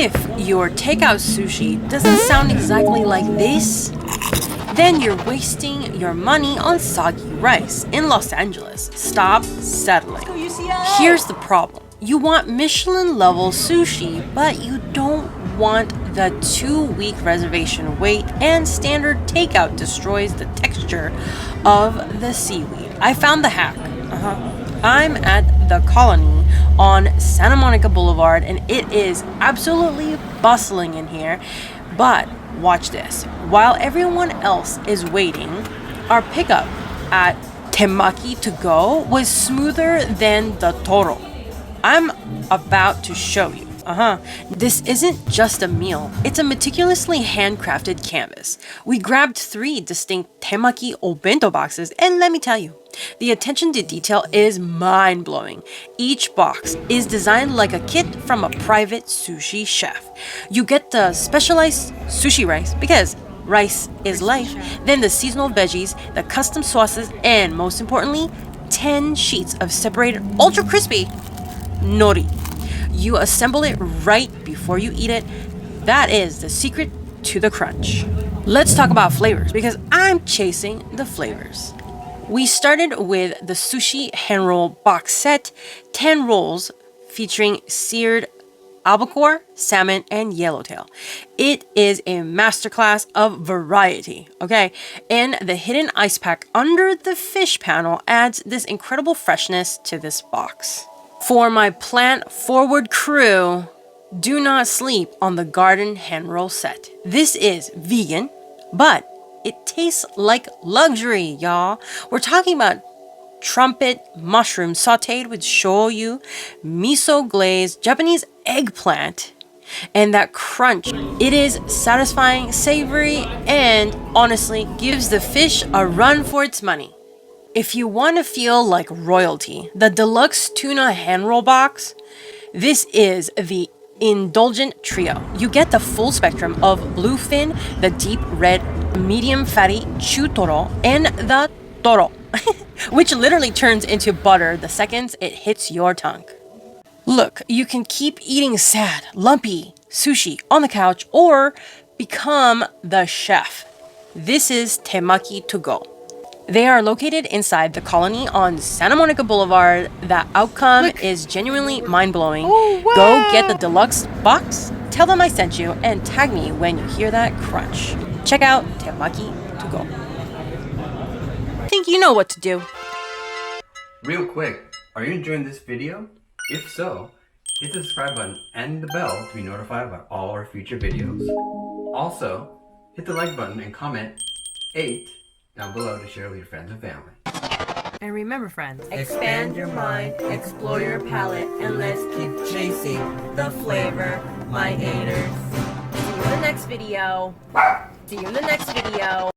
If your takeout sushi doesn't sound exactly like this, then you're wasting your money on soggy rice in Los Angeles. Stop settling. Go UCLA! Here's the problem. You want Michelin level sushi, but you don't want the 2-week reservation wait, and standard takeout destroys the texture of the seaweed. I found the hack. I'm at the Colony on Santa Monica Boulevard, and it is absolutely bustling in here. But watch this. While everyone else is waiting, our pickup at Temaki Togo was smoother than the toro. I'm about to show you. This isn't just a meal, it's a meticulously handcrafted canvas. We grabbed 3 distinct temaki obento boxes, and let me tell you, the attention to detail is mind-blowing. Each box is designed like a kit from a private sushi chef. You get the specialized sushi rice, because rice is life, then the seasonal veggies, the custom sauces, and most importantly, 10 sheets of separated ultra crispy Nori. You assemble it right before you eat it. That is the secret to the crunch. Let's talk about flavors, because I'm chasing the flavors. We started with the sushi hand roll box set, 10 rolls featuring seared albacore, salmon, and yellowtail. It is a masterclass of variety, okay? And the hidden ice pack under the fish panel adds this incredible freshness to this box. For my plant-forward crew, do not sleep on the garden hand roll set. This is vegan, but it tastes like luxury, y'all. We're talking about trumpet mushroom sauteed with shoyu, miso glazed Japanese eggplant, and that crunch. It is satisfying, savory, and honestly gives the fish a run for its money. If you want to feel like royalty, the deluxe tuna hand roll box, this is the indulgent trio. You get the full spectrum of bluefin, the deep red, medium fatty toro, and the toro, which literally turns into butter the second it hits your tongue. Look, you can keep eating sad, lumpy sushi on the couch or become the chef. This is Temaki Togo. They are located inside the Colony on Santa Monica Boulevard. The outcome is genuinely mind-blowing. Oh, wow. Go get the deluxe box, tell them I sent you, and tag me when you hear that crunch. Check out Temaki Togo. I think you know what to do. Real quick, are you enjoying this video? If so, hit the subscribe button and the bell to be notified about all our future videos. Also, hit the like button and comment 8 down below to share with your friends and family. And remember, friends, Expand your mind, explore your palate, and let's keep chasing the flavor, my haters. see you in the next video.